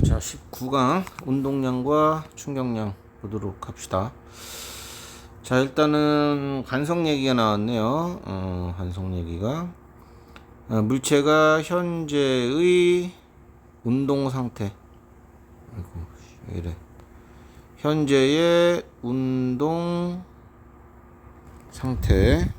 자, 19강 운동량과 충격량 보도록 합시다. 자, 일단은 관성 얘기가 나왔네요. 관성 얘기가 물체가 현재의 운동 상태. 아이고, 왜 이래. 현재의 운동 상태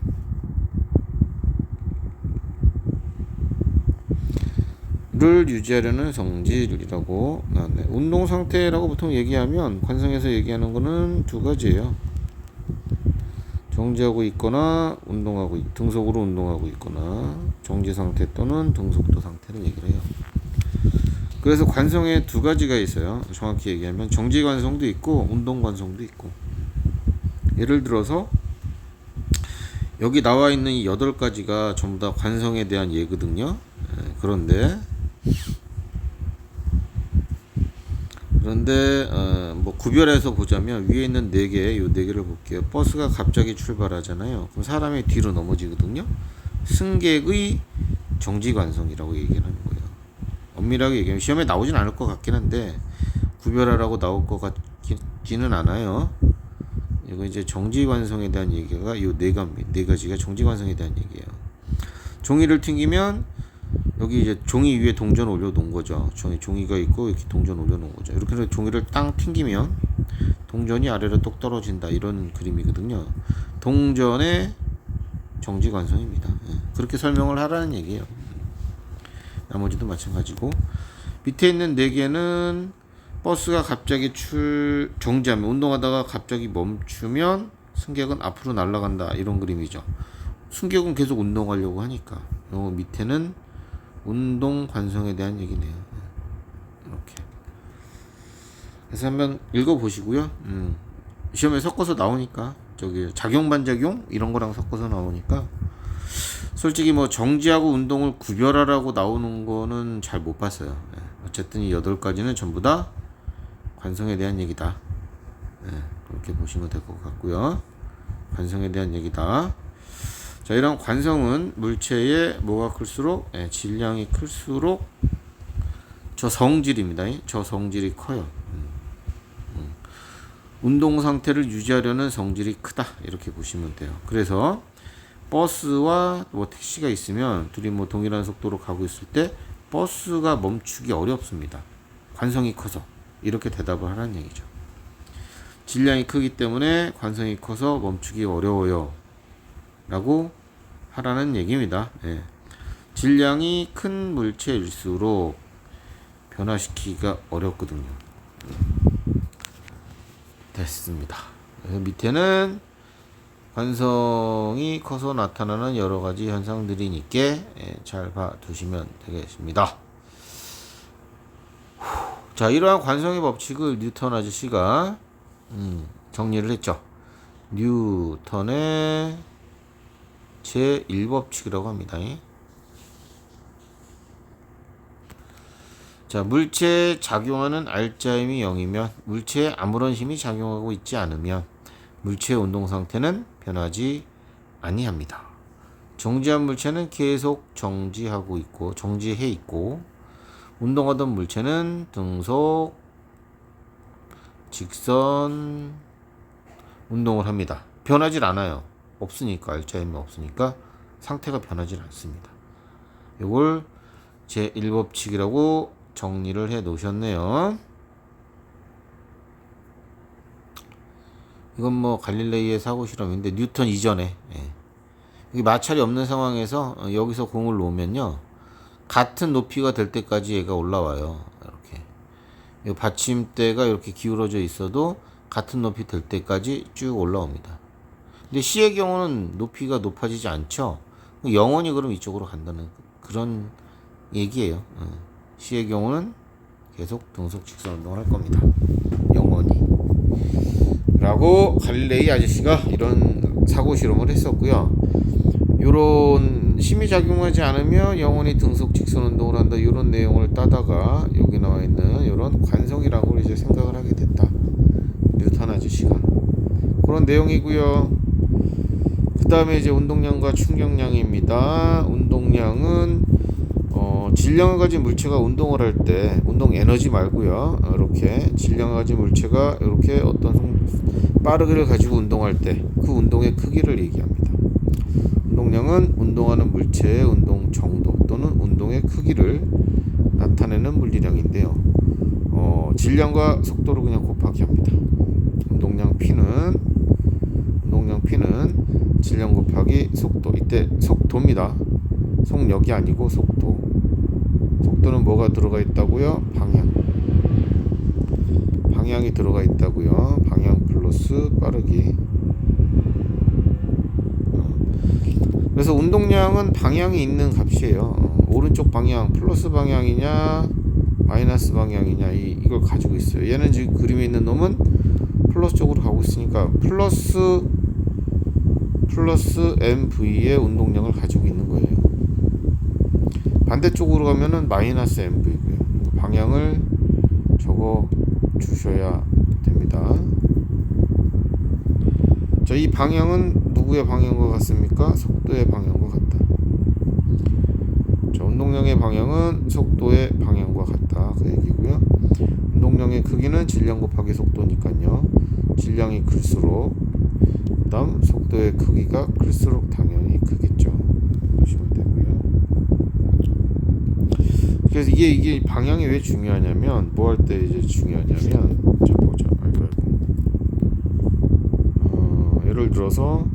를 유지하려는 성질이라고 나왔네. 운동 상태라고 보통 얘기하면 관성에서 얘기하는 거는 두 가지예요. 정지하고 있거나 등속으로 운동하고 있거나 정지 상태 또는 등속도 상태를 얘기를 해요. 그래서 관성에 두 가지가 있어요. 정확히 얘기하면 정지 관성도 있고 운동 관성도 있고. 예를 들어서 여기 나와 있는 이 8가지가 전부 다 관성에 대한 예거든요. 그런데 뭐 구별해서 보자면 위에 있는 4개, 요 4개를 볼게요. 버스가 갑자기 출발하잖아요. 그럼 사람이 뒤로 넘어지거든요. 승객의 정지 관성이라고 얘기하는 거예요. 엄밀하게 얘기하면 시험에 나오진 않을 것 같긴 한데 구별하라고 나올 것 같지는 않아요. 이거 이제 정지 관성에 대한 얘기가 요 4가지가 정지 관성에 대한 얘기예요. 종이를 튕기면 여기 이제 종이 위에 동전 올려놓은 거죠. 종이가 있고 이렇게 동전 올려놓은 거죠. 이렇게 해서 종이를 땅 튕기면 동전이 아래로 똑 떨어진다, 이런 그림이거든요. 동전의 정지 관성입니다. 그렇게 설명을 하라는 얘기예요. 나머지도 마찬가지고. 밑에 있는 4개는 버스가 갑자기 정지하면, 운동하다가 갑자기 멈추면 승객은 앞으로 날아간다, 이런 그림이죠. 승객은 계속 운동하려고 하니까. 요 밑에는 운동 관성에 대한 얘기네요. 이렇게. 그래서 한번 읽어보시고요. 시험에 섞어서 나오니까, 저기 작용 반작용 이런 거랑 섞어서 나오니까 솔직히 뭐 정지하고 운동을 구별하라고 나오는 거는 잘 못 봤어요. 어쨌든 이 8가지는 전부 다 관성에 대한 얘기다. 그렇게 보시면 될 것 같고요. 관성에 대한 얘기다. 자, 이런 관성은 물체의 뭐가 클수록, 질량이 클수록 저성질입니다. 저성질이 커요. 운동 상태를 유지하려는 성질이 크다, 이렇게 보시면 돼요. 그래서 버스와 뭐 택시가 있으면 둘이 뭐 동일한 속도로 가고 있을 때 버스가 멈추기 어렵습니다. 관성이 커서. 이렇게 대답을 하라는 얘기죠. 질량이 크기 때문에 관성이 커서 멈추기 어려워요, 라고 하라는 얘기입니다. 질량이 큰 물체일수록 변화시키기가 어렵거든요. 됐습니다. 그래서 밑에는 관성이 커서 나타나는 여러가지 현상들이니까 잘 봐두시면 되겠습니다. 자, 이러한 관성의 법칙을 뉴턴 아저씨가 정리를 했죠. 뉴턴의 제1법칙이라고 합니다. 자, 물체에 작용하는 알짜힘이 0이면, 물체에 아무런 힘이 작용하고 있지 않으면 물체의 운동 상태는 변하지 아니합니다. 정지한 물체는 계속 정지해 있고, 운동하던 물체는 등속, 직선 운동을 합니다. 변하질 않아요. 없으니까, 알짜힘이 없으니까 상태가 변하질 않습니다. 이걸 제1법칙이라고 정리를 해 놓으셨네요. 이건 뭐 갈릴레이의 사고 실험인데 뉴턴 이전에, 여기 마찰이 없는 상황에서 여기서 공을 놓으면요, 같은 높이가 될 때까지 얘가 올라와요. 이렇게 이 받침대가 이렇게 기울어져 있어도 같은 높이 될 때까지 쭉 올라옵니다. 근데 C의 경우는 높이가 높아지지 않죠. 영원히 그럼 이쪽으로 간다는 그런 얘기예요. C의 경우는 계속 등속 직선 운동을 할 겁니다. 영원히. 라고 갈릴레이 아저씨가 이런 사고 실험을 했었고요. 요런 힘이 작용하지 않으면 영원히 등속 직선 운동을 한다, 이런 내용을 따다가 여기 나와 있는 이런 관성이라고 이제 생각을 하게 됐다, 뉴턴 아저씨가. 그런 내용이고요. 그 다음에 이제 운동량과 충격량입니다. 운동량은 질량을 가진 물체가 운동을 할 때, 운동 에너지 말고요. 이렇게 질량을 가진 물체가 이렇게 빠르기를 가지고 운동할 때 그 운동의 크기를 얘기합니다. 운동량은 운동하는 물체의 운동 정도 또는 운동의 크기를 나타내는 물리량인데요. 질량과 속도를 그냥 곱하기 합니다. 운동량 P는 질량 곱하기 속도. 이때 속도입니다. 속력이 아니고 속도. 속도는 뭐가 들어가 있다고요? 방향이 들어가 있다고요. 방향 플러스 빠르기. 그래서 운동량은 방향이 있는 값이에요. 오른쪽 방향 플러스 방향이냐 마이너스 방향이냐 이걸 가지고 있어요. 얘는 지금 그림에 있는 놈은 플러스 쪽으로 가고 있으니까 플러스 mv의 운동량을 가지고 있는 거예요. 반대쪽으로 가면은 마이너스 mv고요. 방향을 적어 주셔야 됩니다. 자, 이 방향은 누구의 방향과 같습니까? 속도의 방향과 같다. 자, 운동량의 방향은 속도의 방향과 같다. 그 얘기고요. 운동량의 크기는 질량 곱하기 속도니까요. 질량이 클수록 그다음 속도의 크기가 클수록 당연히 크겠죠. 보시면 되고요. 그래서 이게 방향이 왜 중요하냐면 뭐 할 때 이제 중요하냐면 자 보자. 예를 들어서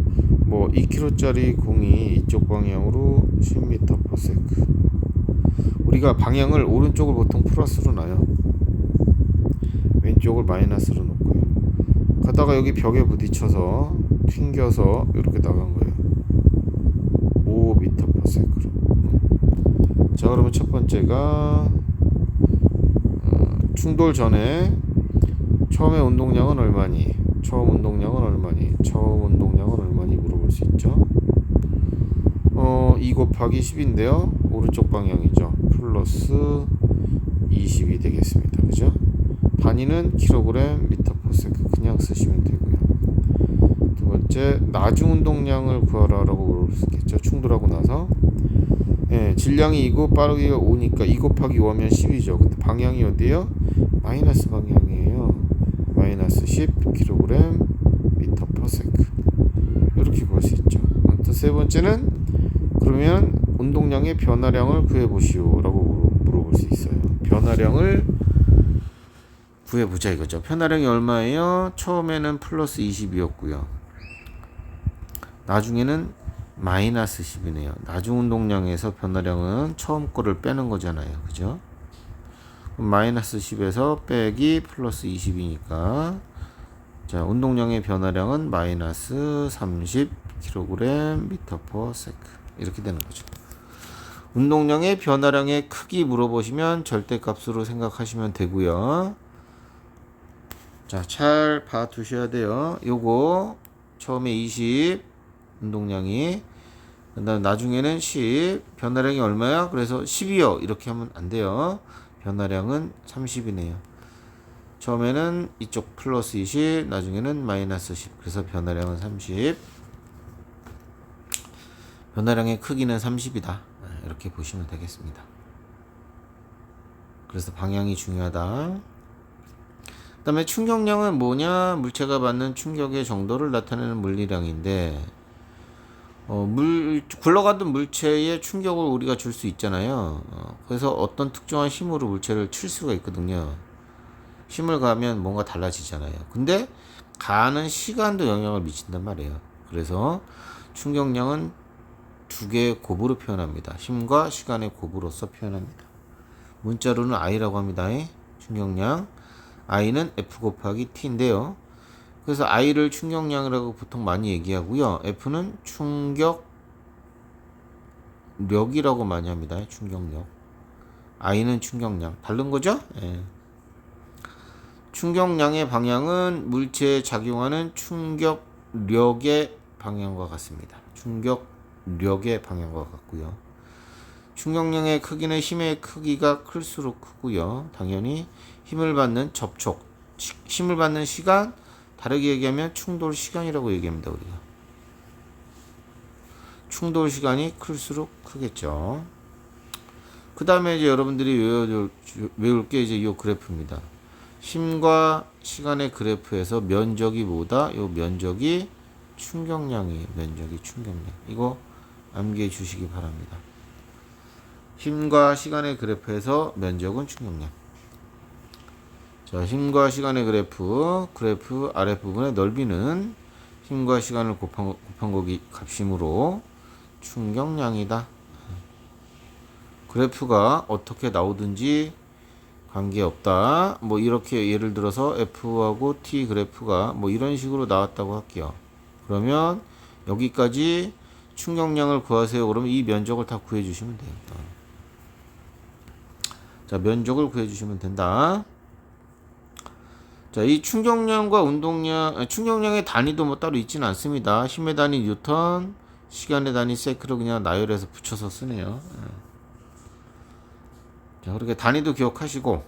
뭐 2kg짜리 공이 이쪽 방향으로 10m/s. 우리가 방향을 오른쪽을 보통 플러스로 놔요. 왼쪽을 마이너스로 놓고요. 가다가 여기 벽에 부딪혀서 튕겨서 이렇게 나간 거예요. 5m/s. 자, 그러면 첫 번째가 충돌 전에 처음에 운동량은 얼마니? 처음 운동량은 얼마니 물어볼 수 있죠. 2 곱하기 10인데요. 오른쪽 방향이죠. 플러스 20이 되겠습니다. 그죠? 단위는 킬로그램 미터/s 그냥 쓰시면 되고요. 두 번째, 나중 운동량을 구하라라고 물어볼 수 있겠죠. 충돌하고 나서 질량이 2고 빠르기가 5니까 2 곱하기 5하면 10이죠. 근데 방향이 어디에요? 마이너스 방향이에요. 마이너스 10kg 미터/s. 이렇게 구할 수 있죠. 또 세 번째는 그러면 운동량의 변화량을 구해보시오 라고 물어볼 수 있어요. 변화량을 구해보자 이거죠. 변화량이 얼마예요? 처음에는 플러스 20이었고요. 나중에는 마이너스 10이네요. 나중 운동량에서 변화량은 처음 거를 빼는 거잖아요. 그죠? 마이너스 10에서 빼기 플러스 20이니까 자, 운동량의 변화량은 마이너스 30kg 미터/s 이렇게 되는 거죠. 운동량의 변화량의 크기 물어보시면 절대값으로 생각하시면 되고요. 자, 잘 봐두셔야 돼요. 요거 처음에 20 운동량이 그다음 나중에는 10 변화량이 얼마야? 그래서 10이요 이렇게 하면 안 돼요. 변화량은 30이네요. 처음에는 이쪽 플러스 20 나중에는 마이너스 10 그래서 변화량은 30 변화량의 크기는 30이다 이렇게 보시면 되겠습니다. 그래서 방향이 중요하다. 그 다음에 충격량은 뭐냐? 물체가 받는 충격의 정도를 나타내는 물리량인데 굴러가던 물체에 충격을 우리가 줄 수 있잖아요. 그래서 어떤 특정한 힘으로 물체를 칠 수가 있거든요. 힘을 가하면 뭔가 달라지잖아요. 근데 가는 시간도 영향을 미친단 말이에요. 그래서 충격량은 두 개의 곱으로 표현합니다. 힘과 시간의 곱으로서 표현합니다. 문자로는 I라고 합니다. 충격량 I는 F 곱하기 T인데요. 그래서 I를 충격량이라고 보통 많이 얘기하고요. F는 충격력이라고 많이 합니다. 충격력. I는 충격량. 다른 거죠? 예. 충격량의 방향은 물체에 작용하는 충격력의 방향과 같습니다. 충격력의 방향과 같고요. 충격량의 크기는 힘의 크기가 클수록 크고요. 당연히 힘을 받는 접촉, 힘을 받는 시간, 다르게 얘기하면 충돌 시간이라고 얘기합니다. 우리가 충돌 시간이 클수록 크겠죠. 그 다음에 이제 여러분들이 외울 게 이제 이 그래프입니다. 힘과 시간의 그래프에서 면적이 뭐다? 요 면적이 충격량이에요. 면적이 충격량. 이거 암기해 주시기 바랍니다. 힘과 시간의 그래프에서 면적은 충격량. 자, 힘과 시간의 그래프 아랫부분의 넓이는 힘과 시간을 곱한 거기 값이므로 충격량이다. 그래프가 어떻게 나오든지 관계없다. 뭐 이렇게 예를 들어서 F하고 T 그래프가 뭐 이런 식으로 나왔다고 할게요. 그러면 여기까지 충격량을 구하세요. 그러면 이 면적을 다 구해주시면 돼요. 자, 면적을 구해주시면 된다. 자, 이 충격량과 운동량, 충격량의 단위도 뭐 따로 있지는 않습니다. 힘의 단위 뉴턴, 시간의 단위 세크로 그냥 나열해서 붙여서 쓰네요. 자, 그렇게 단위도 기억하시고,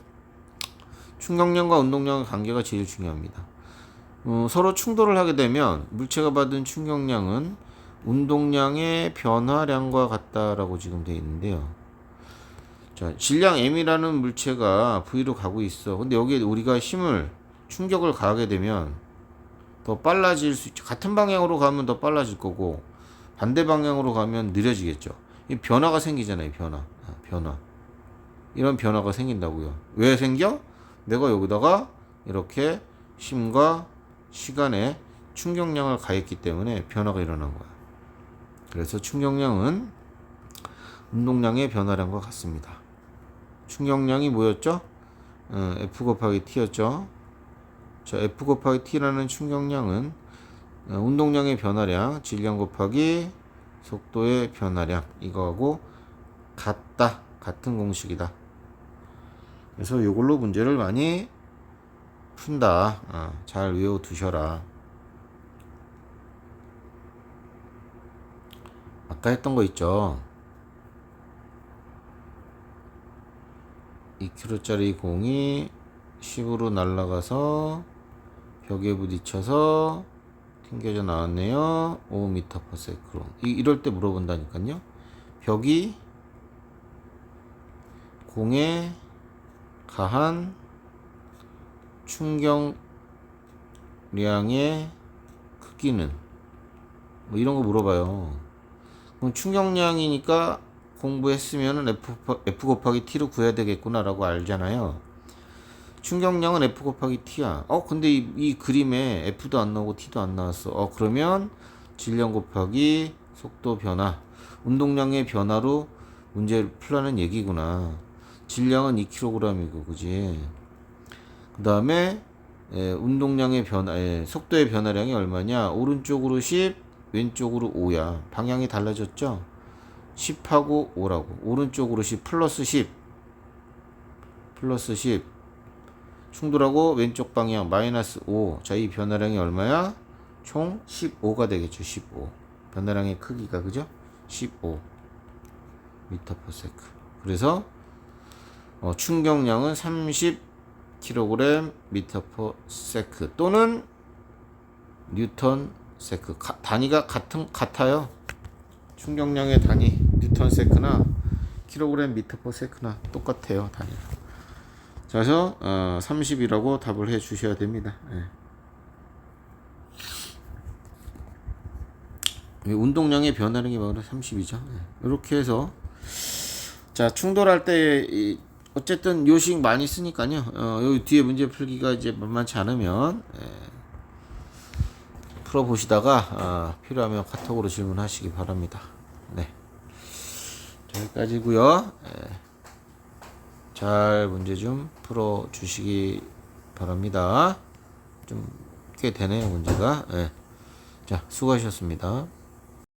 충격량과 운동량의 관계가 제일 중요합니다. 서로 충돌을 하게 되면 물체가 받은 충격량은 운동량의 변화량과 같다라고 지금 되어 있는데요. 자, 질량 M이라는 물체가 V로 가고 있어. 근데 여기에 우리가 충격을 가하게 되면 더 빨라질 수 있죠. 같은 방향으로 가면 더 빨라질 거고, 반대 방향으로 가면 느려지겠죠. 이 변화가 생기잖아요. 변화. 이런 변화가 생긴다고요. 왜 생겨? 내가 여기다가 이렇게 힘과 시간에 충격량을 가했기 때문에 변화가 일어난 거야. 그래서 충격량은 운동량의 변화량과 같습니다. 충격량이 뭐였죠? F 곱하기 T였죠. 자, F 곱하기 T라는 충격량은 운동량의 변화량, 질량 곱하기 속도의 변화량, 이거하고 같다. 같은 공식이다. 그래서 이걸로 문제를 많이 푼다. 잘 외워두셔라. 아까 했던 거 있죠. 2kg짜리 공이 10으로 날아가서 벽에 부딪혀서 튕겨져 나왔네요. 5m/s로. 이럴 때 물어본다니까요. 벽이 공에 가한 충격량의 크기는 뭐 이런 거 물어봐요. 그럼 충격량이니까 공부했으면은 F 곱하기 T로 구해야 되겠구나라고 알잖아요. 충격량은 F 곱하기 T야. 근데 이 그림에 F도 안 나오고 T도 안 나왔어. 그러면 질량 곱하기 속도 변화, 운동량의 변화로 문제를 풀라는 얘기구나. 질량은 2kg이고, 그지? 그 다음에 운동량의 속도의 변화량이 얼마냐? 오른쪽으로 10, 왼쪽으로 5야. 방향이 달라졌죠? 10하고 5라고. 오른쪽으로 10 플러스 10 충돌하고 왼쪽 방향 마이너스 5. 자, 이 변화량이 얼마야? 총 15가 되겠죠. 15. 변화량의 크기가, 그죠? 15 m/s. 그래서 충격량은 30kg m/s 또는 뉴턴 세크. 단위가 같아요. 충격량의 단위 뉴턴 세크나 kg m/s나 똑같아요. 단위가. 자, 그래서 30이라고 답을 해 주셔야 됩니다. 운동량의 변화량이 바로 30이죠. 이렇게 해서 자, 충돌할 때 어쨌든 요식 많이 쓰니까요. 여기 뒤에 문제 풀기가 이제 만만치 않으면 풀어보시다가 필요하면 카톡으로 질문하시기 바랍니다. 네, 여기까지고요. 잘 문제 좀 풀어주시기 바랍니다. 좀 꽤 되네요, 문제가. 자, 수고하셨습니다.